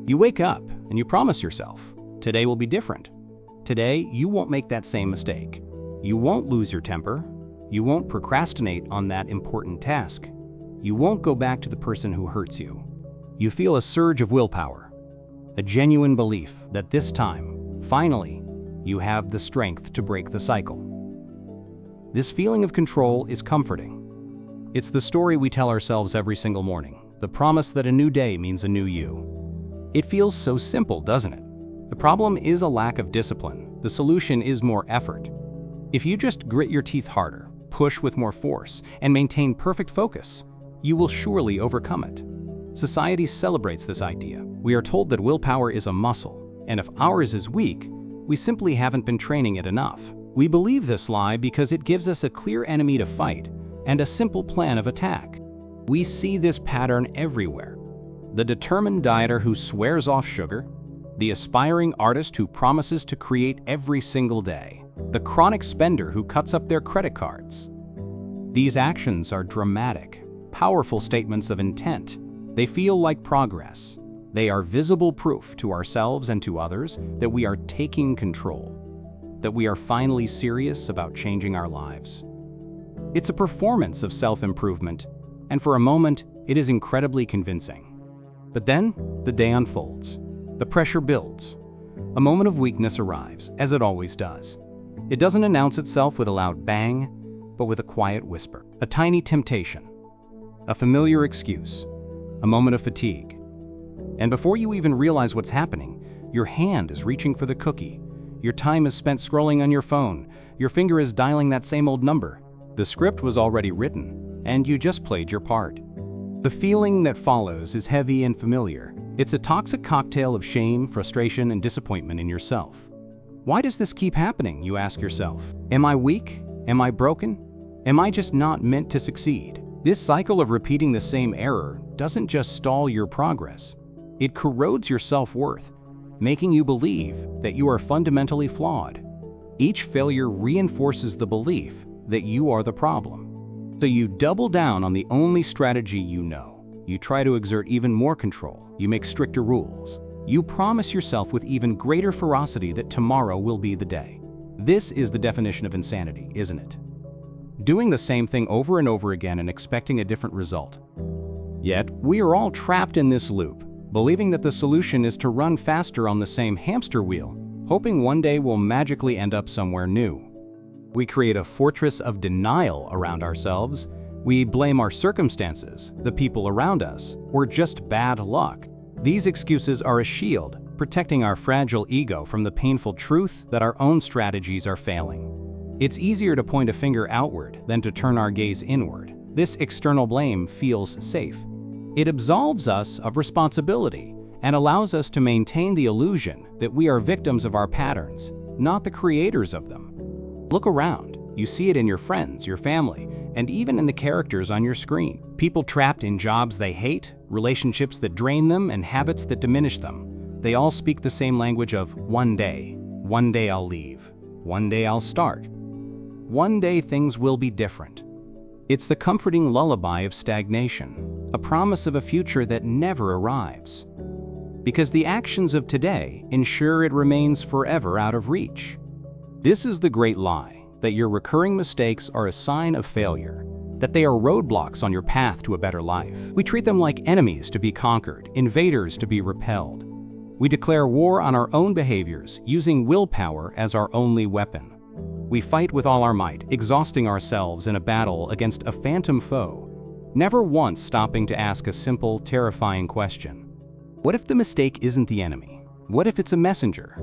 You wake up and you promise yourself, today will be different. Today, you won't make that same mistake. You won't lose your temper. You won't procrastinate on that important task. You won't go back to the person who hurts you. You feel a surge of willpower, a genuine belief that this time, finally, you have the strength to break the cycle. This feeling of control is comforting. It's the story we tell ourselves every single morning, the promise that a new day means a new you. It feels so simple, doesn't it? The problem is a lack of discipline. The solution is more effort. If you just grit your teeth harder, push with more force, and maintain perfect focus, you will surely overcome it. Society celebrates this idea. We are told that willpower is a muscle, and if ours is weak, we simply haven't been training it enough. We believe this lie because it gives us a clear enemy to fight and a simple plan of attack. We see this pattern everywhere. The determined dieter who swears off sugar, the aspiring artist who promises to create every single day, the chronic spender who cuts up their credit cards. These actions are dramatic, powerful statements of intent. They feel like progress. They are visible proof to ourselves and to others that we are taking control, that we are finally serious about changing our lives. It's a performance of self-improvement, and for a moment, it is incredibly convincing. But then, the day unfolds. The pressure builds. A moment of weakness arrives, as it always does. It doesn't announce itself with a loud bang, but with a quiet whisper. A tiny temptation. A familiar excuse. A moment of fatigue. And before you even realize what's happening, your hand is reaching for the cookie. Your time is spent scrolling on your phone. Your finger is dialing that same old number. The script was already written, and you just played your part. The feeling that follows is heavy and familiar. It's a toxic cocktail of shame, frustration, and disappointment in yourself. Why does this keep happening, you ask yourself? Am I weak? Am I broken? Am I just not meant to succeed? This cycle of repeating the same error doesn't just stall your progress. It corrodes your self-worth, making you believe that you are fundamentally flawed. Each failure reinforces the belief that you are the problem. So you double down on the only strategy you know. You try to exert even more control. You make stricter rules. You promise yourself with even greater ferocity that tomorrow will be the day. This is the definition of insanity, isn't it? Doing the same thing over and over again and expecting a different result. Yet, we are all trapped in this loop, believing that the solution is to run faster on the same hamster wheel, hoping one day we'll magically end up somewhere new. We create a fortress of denial around ourselves. We blame our circumstances, the people around us, or just bad luck. These excuses are a shield, protecting our fragile ego from the painful truth that our own strategies are failing. It's easier to point a finger outward than to turn our gaze inward. This external blame feels safe. It absolves us of responsibility and allows us to maintain the illusion that we are victims of our patterns, not the creators of them. Look around. You see it in your friends, your family, and even in the characters on your screen. People trapped in jobs they hate, relationships that drain them, and habits that diminish them. They all speak the same language of one day I'll leave, one day I'll start, one day things will be different. It's the comforting lullaby of stagnation, a promise of a future that never arrives. Because the actions of today ensure it remains forever out of reach. This is the great lie, that your recurring mistakes are a sign of failure, that they are roadblocks on your path to a better life. We treat them like enemies to be conquered, invaders to be repelled. We declare war on our own behaviors, using willpower as our only weapon. We fight with all our might, exhausting ourselves in a battle against a phantom foe, never once stopping to ask a simple, terrifying question. What if the mistake isn't the enemy? What if it's a messenger?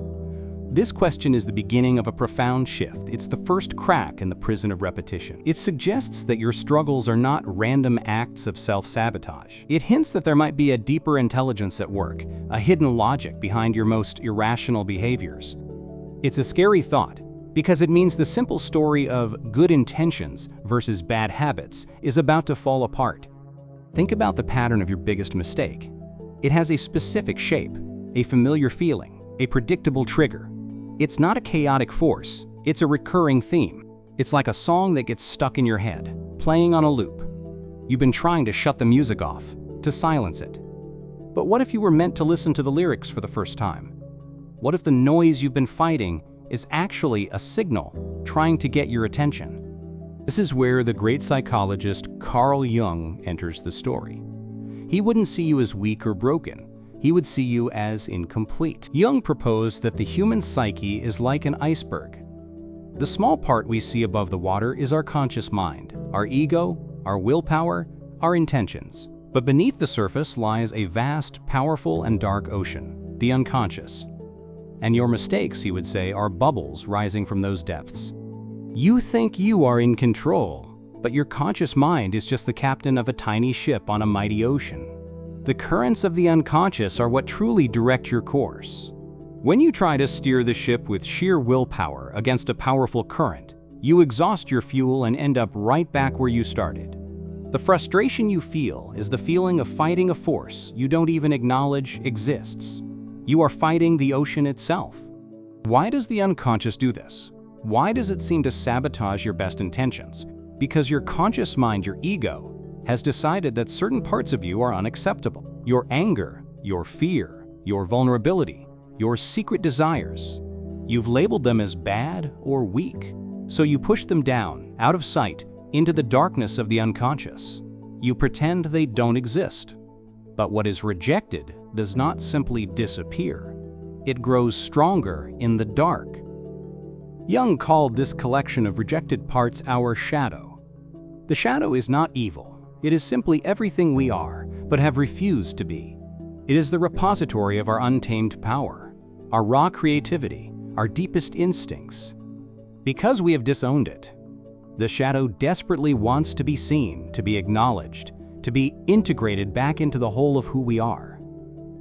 This question is the beginning of a profound shift. It's the first crack in the prison of repetition. It suggests that your struggles are not random acts of self-sabotage. It hints that there might be a deeper intelligence at work, a hidden logic behind your most irrational behaviors. It's a scary thought, because it means the simple story of good intentions versus bad habits is about to fall apart. Think about the pattern of your biggest mistake. It has a specific shape, a familiar feeling, a predictable trigger. It's not a chaotic force, it's a recurring theme. It's like a song that gets stuck in your head, playing on a loop. You've been trying to shut the music off, to silence it. But what if you were meant to listen to the lyrics for the first time? What if the noise you've been fighting is actually a signal trying to get your attention? This is where the great psychologist Carl Jung enters the story. He wouldn't see you as weak or broken. He would see you as incomplete. Jung proposed that the human psyche is like an iceberg. The small part we see above the water is our conscious mind, our ego, our willpower, our intentions. But beneath the surface lies a vast, powerful, and dark ocean, the unconscious. And your mistakes, he would say, are bubbles rising from those depths. You think you are in control, but your conscious mind is just the captain of a tiny ship on a mighty ocean. The currents of the unconscious are what truly direct your course. When you try to steer the ship with sheer willpower against a powerful current, you exhaust your fuel and end up right back where you started. The frustration you feel is the feeling of fighting a force you don't even acknowledge exists. You are fighting the ocean itself. Why does the unconscious do this? Why does it seem to sabotage your best intentions? Because your conscious mind, your ego, has decided that certain parts of you are unacceptable. Your anger, your fear, your vulnerability, your secret desires. You've labeled them as bad or weak, so you push them down, out of sight, into the darkness of the unconscious. You pretend they don't exist. But what is rejected does not simply disappear. It grows stronger in the dark. Jung called this collection of rejected parts our shadow. The shadow is not evil. It is simply everything we are, but have refused to be. It is the repository of our untamed power, our raw creativity, our deepest instincts. Because we have disowned it, the shadow desperately wants to be seen, to be acknowledged, to be integrated back into the whole of who we are.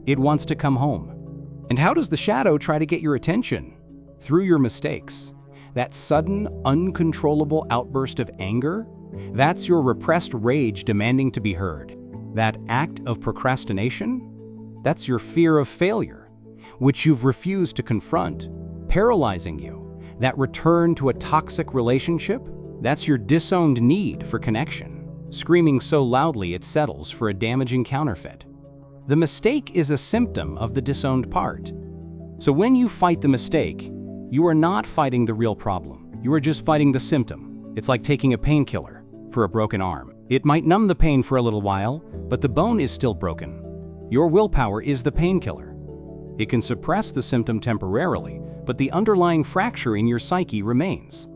It wants to come home. And how does the shadow try to get your attention? Through your mistakes. That sudden, uncontrollable outburst of anger, that's your repressed rage demanding to be heard. That act of procrastination, that's your fear of failure, which you've refused to confront, paralyzing you. That return to a toxic relationship, that's your disowned need for connection, screaming so loudly it settles for a damaging counterfeit. The mistake is a symptom of the disowned part. So when you fight the mistake, you are not fighting the real problem. You are just fighting the symptom. It's like taking a painkiller for a broken arm. It might numb the pain for a little while, but the bone is still broken. Your willpower is the painkiller. It can suppress the symptom temporarily, but the underlying fracture in your psyche remains.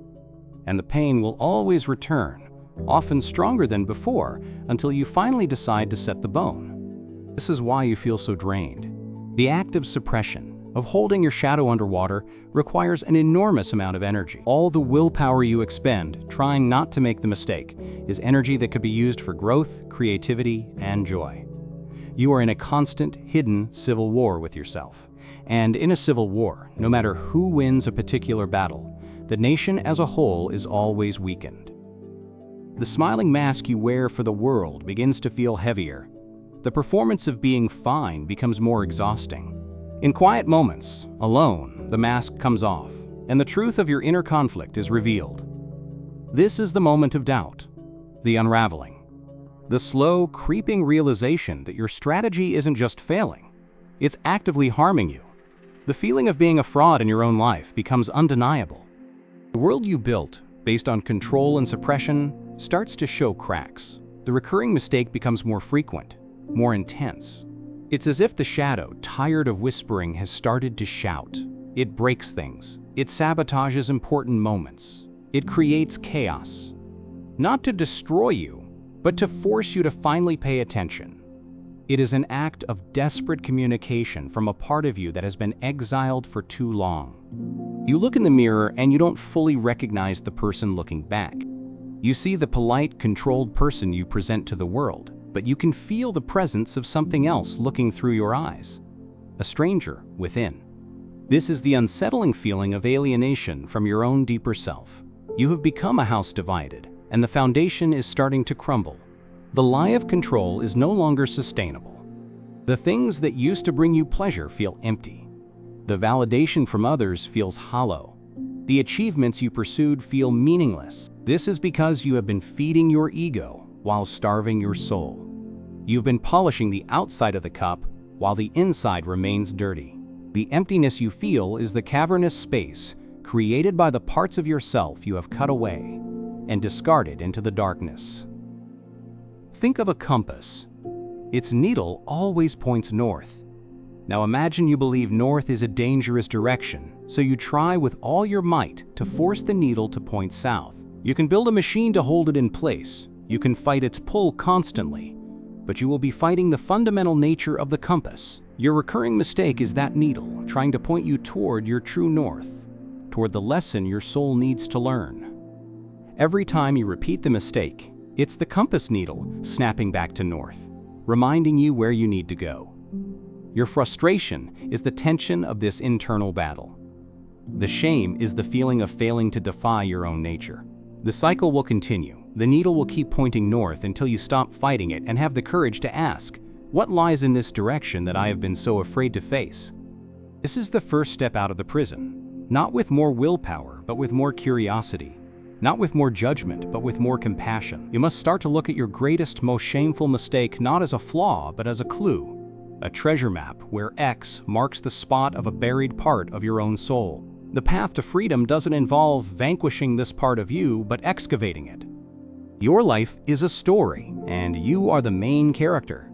And the pain will always return, often stronger than before, until you finally decide to set the bone. This is why you feel so drained. The act of suppression, of holding your shadow underwater, requires an enormous amount of energy. All the willpower you expend trying not to make the mistake is energy that could be used for growth, creativity, and joy. You are in a constant, hidden civil war with yourself. And in a civil war, no matter who wins a particular battle, the nation as a whole is always weakened. The smiling mask you wear for the world begins to feel heavier. The performance of being fine becomes more exhausting. In quiet moments, alone, the mask comes off, and the truth of your inner conflict is revealed. This is the moment of doubt, the unraveling, the slow, creeping realization that your strategy isn't just failing, it's actively harming you. The feeling of being a fraud in your own life becomes undeniable. The world you built, based on control and suppression, starts to show cracks. The recurring mistake becomes more frequent, more intense. It's as if the shadow, tired of whispering, has started to shout. It breaks things. It sabotages important moments. It creates chaos. Not to destroy you, but to force you to finally pay attention. It is an act of desperate communication from a part of you that has been exiled for too long. You look in the mirror and you don't fully recognize the person looking back. You see the polite, controlled person you present to the world, but you can feel the presence of something else looking through your eyes, a stranger within. This is the unsettling feeling of alienation from your own deeper self. You have become a house divided, and the foundation is starting to crumble. The lie of control is no longer sustainable. The things that used to bring you pleasure feel empty. The validation from others feels hollow. The achievements you pursued feel meaningless. This is because you have been feeding your ego while starving your soul. You've been polishing the outside of the cup while the inside remains dirty. The emptiness you feel is the cavernous space created by the parts of yourself you have cut away and discarded into the darkness. Think of a compass. Its needle always points north. Now imagine you believe north is a dangerous direction, so you try with all your might to force the needle to point south. You can build a machine to hold it in place. You can fight its pull constantly, but you will be fighting the fundamental nature of the compass. Your recurring mistake is that needle trying to point you toward your true north, toward the lesson your soul needs to learn. Every time you repeat the mistake, it's the compass needle snapping back to north, reminding you where you need to go. Your frustration is the tension of this internal battle. The shame is the feeling of failing to defy your own nature. The cycle will continue. The needle will keep pointing north until you stop fighting it and have the courage to ask, what lies in this direction that I have been so afraid to face? This is the first step out of the prison, not with more willpower, but with more curiosity. Not with more judgment, but with more compassion. You must start to look at your greatest, most shameful mistake not as a flaw, but as a clue. A treasure map where X marks the spot of a buried part of your own soul. The path to freedom doesn't involve vanquishing this part of you, but excavating it. Your life is a story, and you are the main character.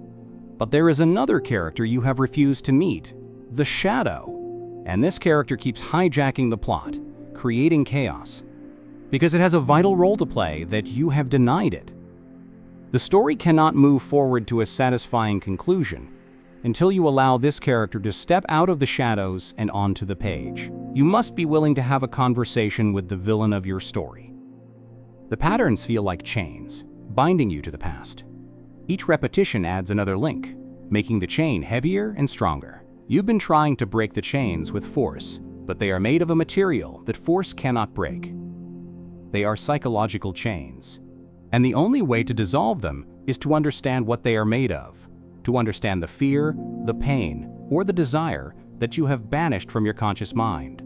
But there is another character you have refused to meet, the shadow. And this character keeps hijacking the plot, creating chaos, because it has a vital role to play that you have denied it. The story cannot move forward to a satisfying conclusion until you allow this character to step out of the shadows and onto the page. You must be willing to have a conversation with the villain of your story. The patterns feel like chains, binding you to the past. Each repetition adds another link, making the chain heavier and stronger. You've been trying to break the chains with force, but they are made of a material that force cannot break. They are psychological chains, and the only way to dissolve them is to understand what they are made of, to understand the fear, the pain, or the desire that you have banished from your conscious mind.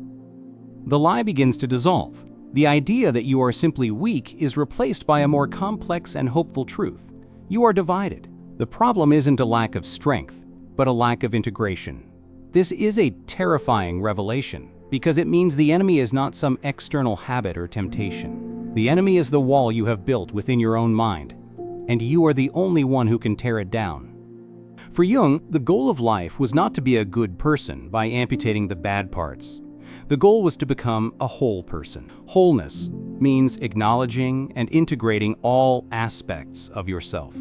The lie begins to dissolve. The idea that you are simply weak is replaced by a more complex and hopeful truth. You are divided. The problem isn't a lack of strength, but a lack of integration. This is a terrifying revelation, because it means the enemy is not some external habit or temptation. The enemy is the wall you have built within your own mind, and you are the only one who can tear it down. For Jung, the goal of life was not to be a good person by amputating the bad parts. The goal was to become a whole person. Wholeness means acknowledging and integrating all aspects of yourself,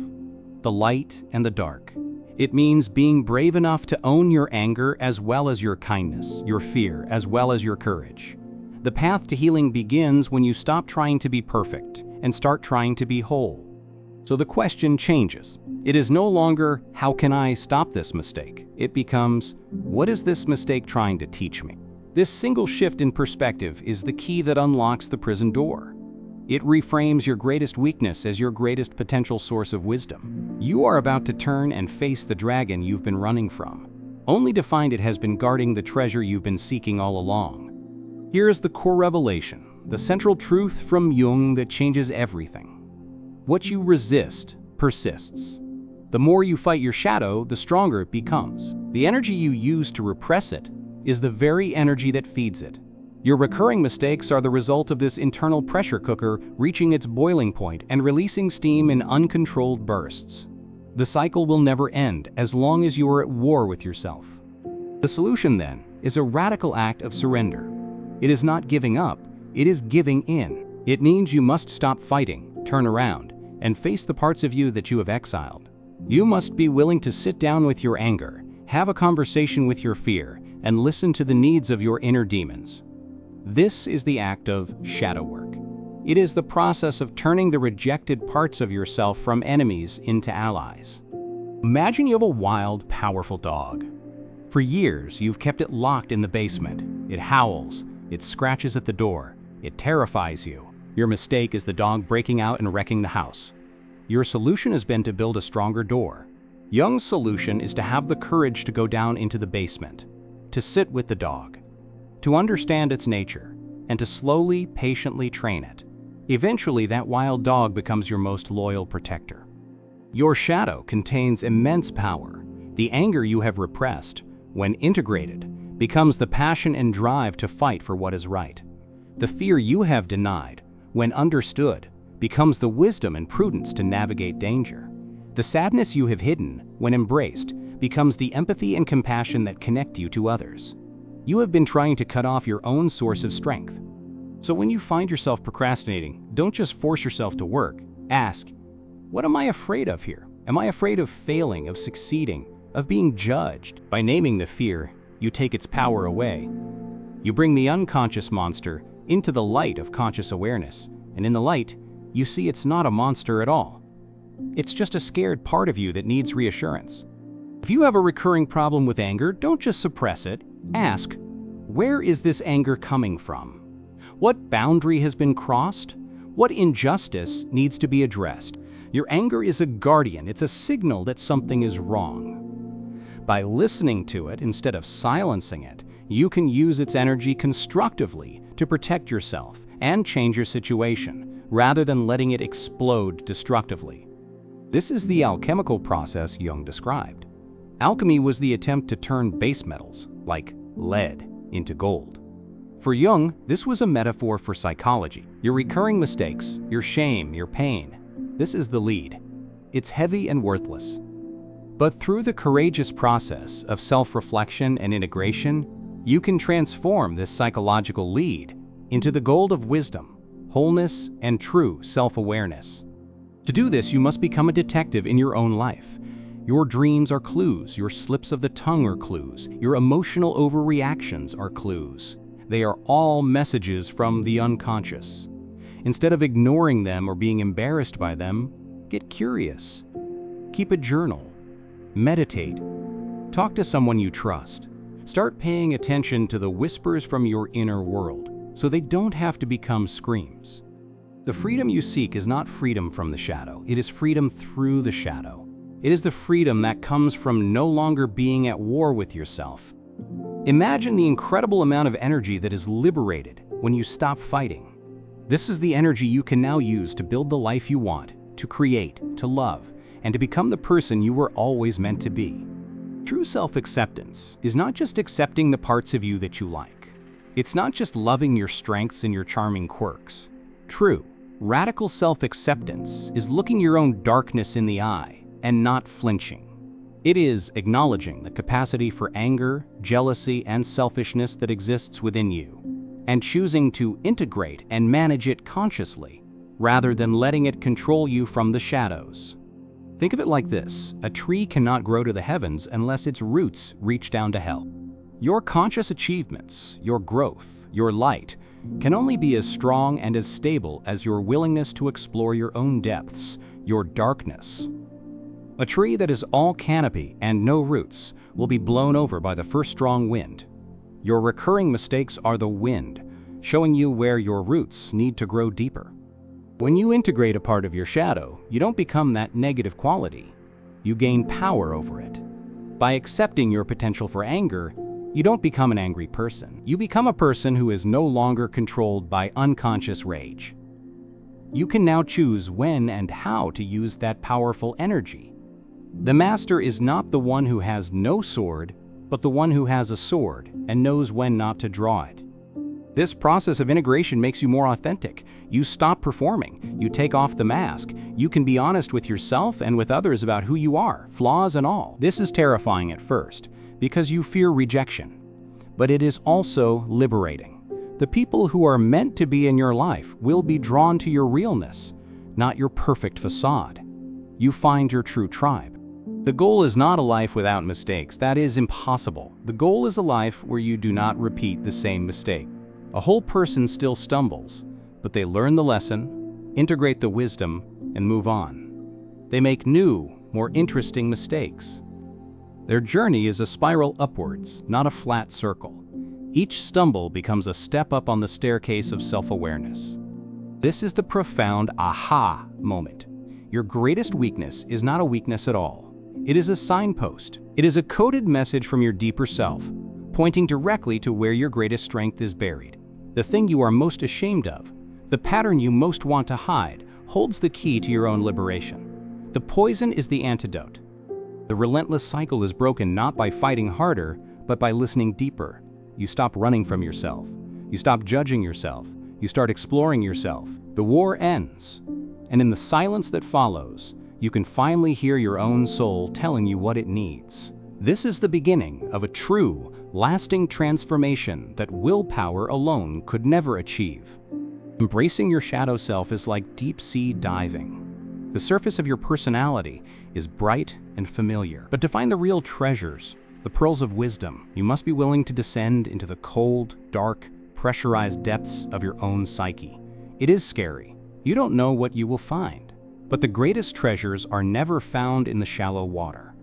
the light and the dark. It means being brave enough to own your anger as well as your kindness, your fear as well as your courage. The path to healing begins when you stop trying to be perfect and start trying to be whole. So the question changes. It is no longer, how can I stop this mistake? It becomes, what is this mistake trying to teach me? This single shift in perspective is the key that unlocks the prison door. It reframes your greatest weakness as your greatest potential source of wisdom. You are about to turn and face the dragon you've been running from, only to find it has been guarding the treasure you've been seeking all along. Here is the core revelation, the central truth from Jung that changes everything. What you resist persists. The more you fight your shadow, the stronger it becomes. The energy you use to repress it is the very energy that feeds it. Your recurring mistakes are the result of this internal pressure cooker reaching its boiling point and releasing steam in uncontrolled bursts. The cycle will never end as long as you are at war with yourself. The solution, then, is a radical act of surrender. It is not giving up, it is giving in. It means you must stop fighting, turn around, and face the parts of you that you have exiled. You must be willing to sit down with your anger, have a conversation with your fear, and listen to the needs of your inner demons. This is the act of shadow work. It is the process of turning the rejected parts of yourself from enemies into allies. Imagine you have a wild, powerful dog. For years, you've kept it locked in the basement. It howls, it scratches at the door, it terrifies you. Your mistake is the dog breaking out and wrecking the house. Your solution has been to build a stronger door. Jung's solution is to have the courage to go down into the basement, to sit with the dog, to understand its nature, and to slowly, patiently train it. Eventually, that wild dog becomes your most loyal protector. Your shadow contains immense power, The anger you have repressed, when integrated, becomes the passion and drive to fight for what is right. The fear you have denied, when understood, becomes the wisdom and prudence to navigate danger. The sadness you have hidden, when embraced, becomes the empathy and compassion that connect you to others. You have been trying to cut off your own source of strength. So when you find yourself procrastinating, don't just force yourself to work. Ask, what am I afraid of here? Am I afraid of failing, of succeeding, of being judged? By naming the fear, you take its power away. You bring the unconscious monster into the light of conscious awareness, and in the light, you see it's not a monster at all. It's just a scared part of you that needs reassurance. If you have a recurring problem with anger, don't just suppress it. Ask, where is this anger coming from? What boundary has been crossed? What injustice needs to be addressed? Your anger is a guardian. It's a signal that something is wrong. By listening to it instead of silencing it, you can use its energy constructively to protect yourself and change your situation, rather than letting it explode destructively. This is the alchemical process Jung described. Alchemy was the attempt to turn base metals, like lead, into gold. For Jung, this was a metaphor for psychology. Your recurring mistakes, your shame, your pain, this is the lead. It's heavy and worthless. But through the courageous process of self-reflection and integration, you can transform this psychological lead into the gold of wisdom, wholeness, and true self-awareness. To do this, you must become a detective in your own life. Your dreams are clues, your slips of the tongue are clues, your emotional overreactions are clues. They are all messages from the unconscious. Instead of ignoring them or being embarrassed by them, get curious. Keep a journal. Meditate. Talk to someone you trust. Start paying attention to the whispers from your inner world, so they don't have to become screams. The freedom you seek is not freedom from the shadow, it is freedom through the shadow. It is the freedom that comes from no longer being at war with yourself. Imagine the incredible amount of energy that is liberated when you stop fighting. This is the energy you can now use to build the life you want, to create, to love, and to become the person you were always meant to be. True self-acceptance is not just accepting the parts of you that you like. It's not just loving your strengths and your charming quirks. True, radical self-acceptance is looking your own darkness in the eye and not flinching. It is acknowledging the capacity for anger, jealousy, and selfishness that exists within you, and choosing to integrate and manage it consciously, rather than letting it control you from the shadows. Think of it like this: a tree cannot grow to the heavens unless its roots reach down to hell. Your conscious achievements, your growth, your light, can only be as strong and as stable as your willingness to explore your own depths, your darkness. A tree that is all canopy and no roots will be blown over by the first strong wind. Your recurring mistakes are the wind, showing you where your roots need to grow deeper. When you integrate a part of your shadow, you don't become that negative quality. You gain power over it. By accepting your potential for anger, you don't become an angry person. You become a person who is no longer controlled by unconscious rage. You can now choose when and how to use that powerful energy. The master is not the one who has no sword, but the one who has a sword and knows when not to draw it. This process of integration makes you more authentic. You stop performing. You take off the mask. You can be honest with yourself and with others about who you are, flaws and all. This is terrifying at first, because you fear rejection. But it is also liberating. The people who are meant to be in your life will be drawn to your realness, not your perfect facade. You find your true tribe. The goal is not a life without mistakes. That is impossible. The goal is a life where you do not repeat the same mistake. A whole person still stumbles, but they learn the lesson, integrate the wisdom, and move on. They make new, more interesting mistakes. Their journey is a spiral upwards, not a flat circle. Each stumble becomes a step up on the staircase of self-awareness. This is the profound aha moment. Your greatest weakness is not a weakness at all. It is a signpost. It is a coded message from your deeper self, pointing directly to where your greatest strength is buried. The thing you are most ashamed of, the pattern you most want to hide, holds the key to your own liberation. The poison is the antidote. The relentless cycle is broken not by fighting harder, but by listening deeper. You stop running from yourself. You stop judging yourself. You start exploring yourself. The war ends. And in the silence that follows, you can finally hear your own soul telling you what it needs. This is the beginning of a true, lasting transformation that willpower alone could never achieve. Embracing your shadow self is like deep-sea diving. The surface of your personality is bright and familiar. But to find the real treasures, the pearls of wisdom, you must be willing to descend into the cold, dark, pressurized depths of your own psyche. It is scary. You don't know what you will find. But the greatest treasures are never found in the shallow water.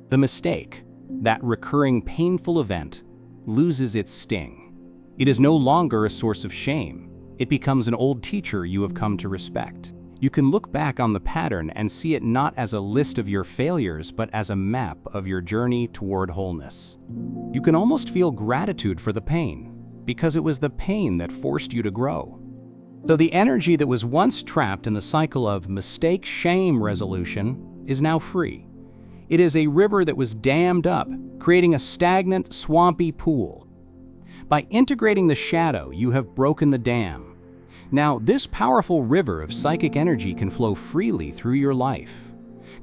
The mistake, that recurring painful event, loses its sting. It is no longer a source of shame. It becomes an old teacher you have come to respect. You can look back on the pattern and see it not as a list of your failures, but as a map of your journey toward wholeness. You can almost feel gratitude for the pain, because it was the pain that forced you to grow. So the energy that was once trapped in the cycle of mistake-shame resolution is now free. It is a river that was dammed up, creating a stagnant, swampy pool. By integrating the shadow, you have broken the dam. Now, this powerful river of psychic energy can flow freely through your life,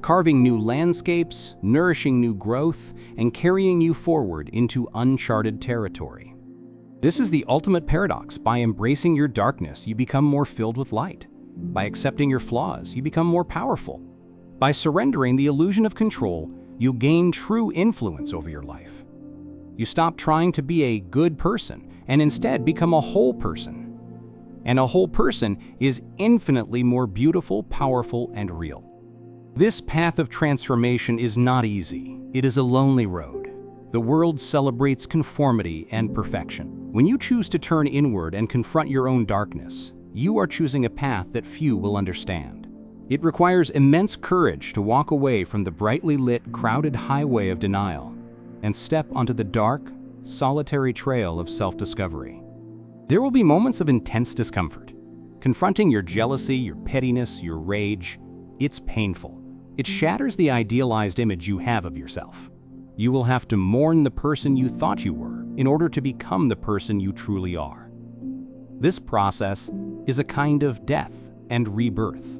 carving new landscapes, nourishing new growth, and carrying you forward into uncharted territory. This is the ultimate paradox. By embracing your darkness, you become more filled with light. By accepting your flaws, you become more powerful. By surrendering the illusion of control, you gain true influence over your life. You stop trying to be a good person and instead become a whole person. And a whole person is infinitely more beautiful, powerful, and real. This path of transformation is not easy. It is a lonely road. The world celebrates conformity and perfection. When you choose to turn inward and confront your own darkness, you are choosing a path that few will understand. It requires immense courage to walk away from the brightly lit, crowded highway of denial and step onto the dark, solitary trail of self-discovery. There will be moments of intense discomfort. Confronting your jealousy, your pettiness, your rage, it's painful. It shatters the idealized image you have of yourself. You will have to mourn the person you thought you were in order to become the person you truly are. This process is a kind of death and rebirth.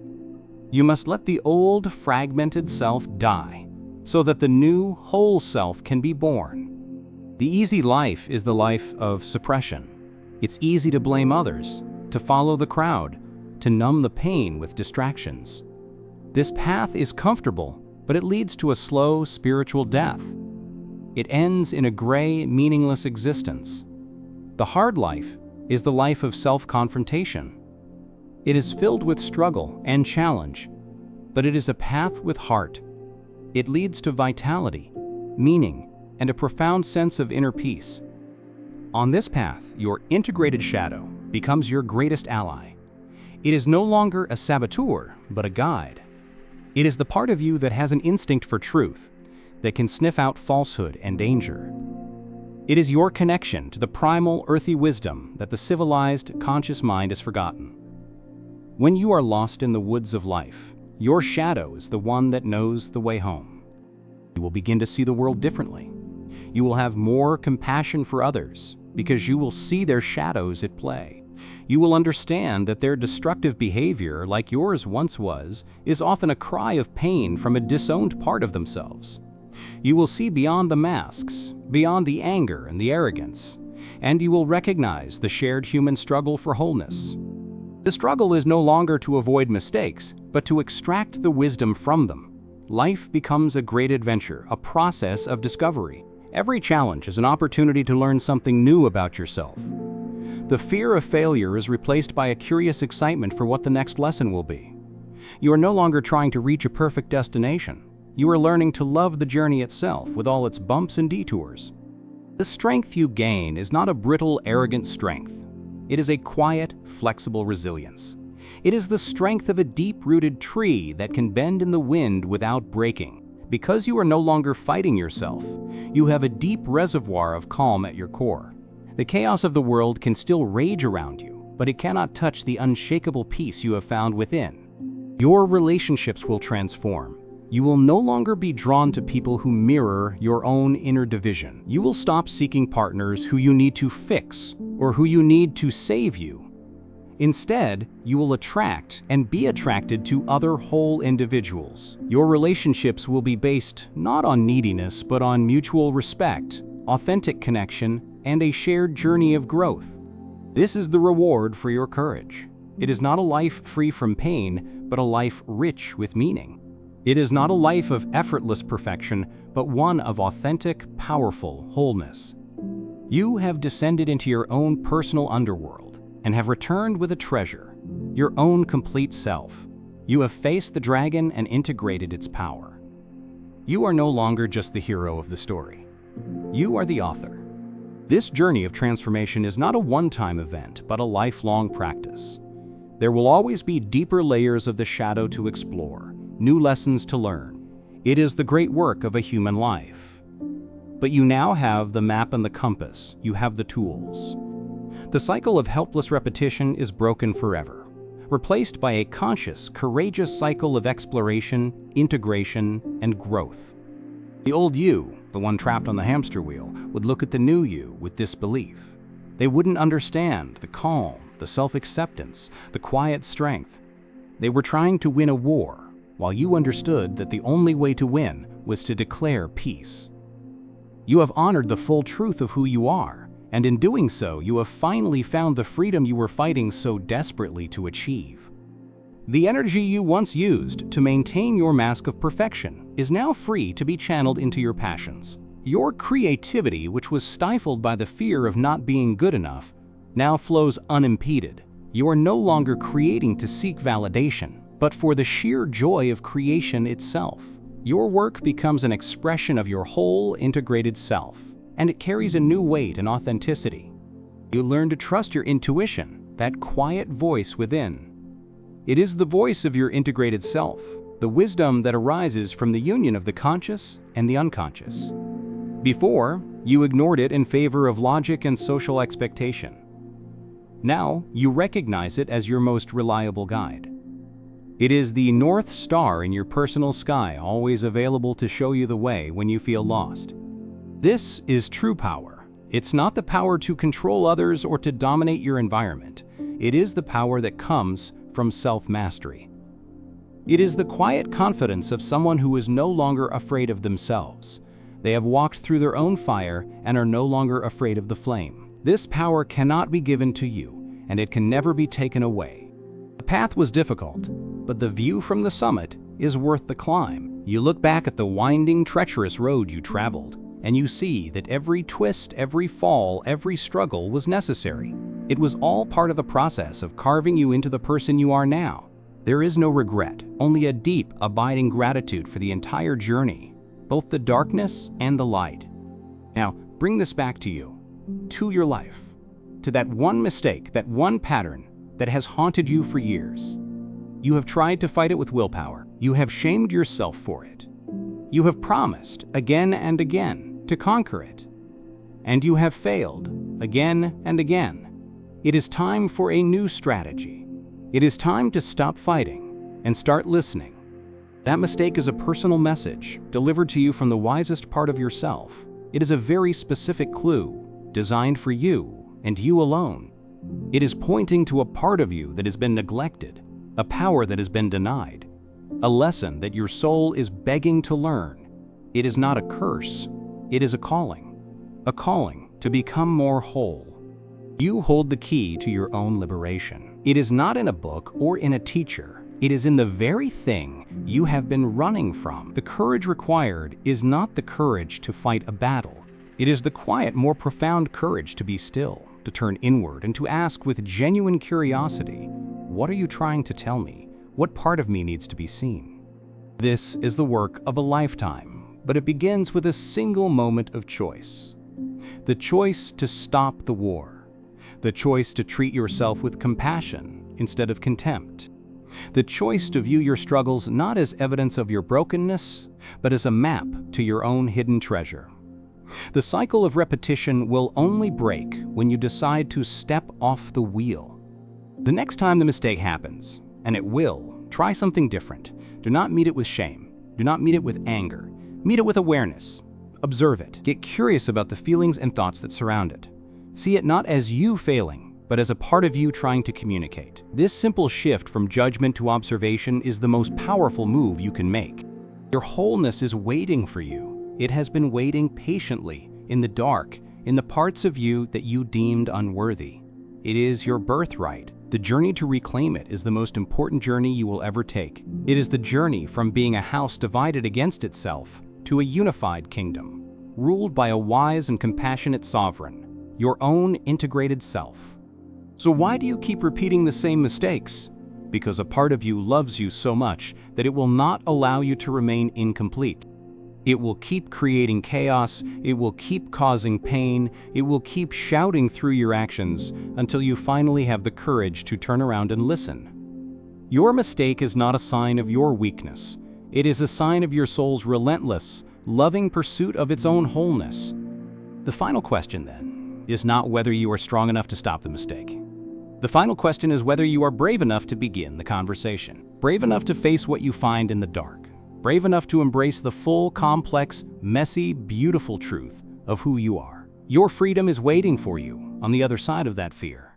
You must let the old, fragmented self die so that the new, whole self can be born. The easy life is the life of suppression. It's easy to blame others, to follow the crowd, to numb the pain with distractions. This path is comfortable, but it leads to a slow spiritual death. It ends in a gray, meaningless existence. The hard life is the life of self-confrontation. It is filled with struggle and challenge, but it is a path with heart. It leads to vitality, meaning, and a profound sense of inner peace. On this path, your integrated shadow becomes your greatest ally. It is no longer a saboteur, but a guide. It is the part of you that has an instinct for truth, that can sniff out falsehood and danger. It is your connection to the primal, earthy wisdom that the civilized, conscious mind has forgotten. When you are lost in the woods of life, your shadow is the one that knows the way home. You will begin to see the world differently. You will have more compassion for others, because you will see their shadows at play. You will understand that their destructive behavior, like yours once was, is often a cry of pain from a disowned part of themselves. You will see beyond the masks, beyond the anger and the arrogance, and you will recognize the shared human struggle for wholeness. The struggle is no longer to avoid mistakes, but to extract the wisdom from them. Life becomes a great adventure, a process of discovery. Every challenge is an opportunity to learn something new about yourself. The fear of failure is replaced by a curious excitement for what the next lesson will be. You are no longer trying to reach a perfect destination. You are learning to love the journey itself with all its bumps and detours. The strength you gain is not a brittle, arrogant strength. It is a quiet, flexible resilience. It is the strength of a deep-rooted tree that can bend in the wind without breaking. Because you are no longer fighting yourself, you have a deep reservoir of calm at your core. The chaos of the world can still rage around you, but it cannot touch the unshakable peace you have found within. Your relationships will transform. You will no longer be drawn to people who mirror your own inner division. You will stop seeking partners who you need to fix or who you need to save you. Instead, you will attract and be attracted to other whole individuals. Your relationships will be based not on neediness, but on mutual respect, authentic connection, and a shared journey of growth. This is the reward for your courage. It is not a life free from pain, but a life rich with meaning. It is not a life of effortless perfection, but one of authentic, powerful wholeness. You have descended into your own personal underworld and have returned with a treasure, your own complete self. You have faced the dragon and integrated its power. You are no longer just the hero of the story. You are the author. This journey of transformation is not a one-time event, but a lifelong practice. There will always be deeper layers of the shadow to explore, new lessons to learn. It is the great work of a human life. But you now have the map and the compass. You have the tools. The cycle of helpless repetition is broken forever, replaced by a conscious, courageous cycle of exploration, integration, and growth. The old you, the one trapped on the hamster wheel, would look at the new you with disbelief. They wouldn't understand the calm, the self-acceptance, the quiet strength. They were trying to win a war, while you understood that the only way to win was to declare peace. You have honored the full truth of who you are, and in doing so, you have finally found the freedom you were fighting so desperately to achieve. The energy you once used to maintain your mask of perfection is now free to be channeled into your passions. Your creativity, which was stifled by the fear of not being good enough, now flows unimpeded. You are no longer creating to seek validation, but for the sheer joy of creation itself. Your work becomes an expression of your whole integrated self, and it carries a new weight and authenticity. You learn to trust your intuition, that quiet voice within. It is the voice of your integrated self, the wisdom that arises from the union of the conscious and the unconscious. Before, you ignored it in favor of logic and social expectation. Now, you recognize it as your most reliable guide. It is the North Star in your personal sky, always available to show you the way when you feel lost. This is true power. It's not the power to control others or to dominate your environment. It is the power that comes from self-mastery. It is the quiet confidence of someone who is no longer afraid of themselves. They have walked through their own fire and are no longer afraid of the flame. This power cannot be given to you, and it can never be taken away. The path was difficult, but the view from the summit is worth the climb. You look back at the winding, treacherous road you traveled, and you see that every twist, every fall, every struggle was necessary. It was all part of the process of carving you into the person you are now. There is no regret, only a deep, abiding gratitude for the entire journey, both the darkness and the light. Now, bring this back to you, to your life, to that one mistake, that one pattern that has haunted you for years. You have tried to fight it with willpower. You have shamed yourself for it. You have promised again and again to conquer it. And you have failed again and again. It is time for a new strategy. It is time to stop fighting and start listening. That mistake is a personal message delivered to you from the wisest part of yourself. It is a very specific clue designed for you and you alone. It is pointing to a part of you that has been neglected, a power that has been denied, a lesson that your soul is begging to learn. It is not a curse, it is a calling to become more whole. You hold the key to your own liberation. It is not in a book or in a teacher. It is in the very thing you have been running from. The courage required is not the courage to fight a battle. It is the quiet, more profound courage to be still, to turn inward, and to ask with genuine curiosity, what are you trying to tell me? What part of me needs to be seen? This is the work of a lifetime, but it begins with a single moment of choice. The choice to stop the war. The choice to treat yourself with compassion instead of contempt. The choice to view your struggles not as evidence of your brokenness, but as a map to your own hidden treasure. The cycle of repetition will only break when you decide to step off the wheel. The next time the mistake happens, and it will, try something different. Do not meet it with shame. Do not meet it with anger. Meet it with awareness. Observe it. Get curious about the feelings and thoughts that surround it. See it not as you failing, but as a part of you trying to communicate. This simple shift from judgment to observation is the most powerful move you can make. Your wholeness is waiting for you. It has been waiting patiently, in the dark, in the parts of you that you deemed unworthy. It is your birthright. The journey to reclaim it is the most important journey you will ever take. It is the journey from being a house divided against itself to a unified kingdom, ruled by a wise and compassionate sovereign, your own integrated self. So why do you keep repeating the same mistakes? Because a part of you loves you so much that it will not allow you to remain incomplete. It will keep creating chaos, it will keep causing pain, it will keep shouting through your actions until you finally have the courage to turn around and listen. Your mistake is not a sign of your weakness. It is a sign of your soul's relentless, loving pursuit of its own wholeness. The final question, then, is not whether you are strong enough to stop the mistake. The final question is whether you are brave enough to begin the conversation. Brave enough to face what you find in the dark. Brave enough to embrace the full, complex, messy, beautiful truth of who you are. Your freedom is waiting for you on the other side of that fear.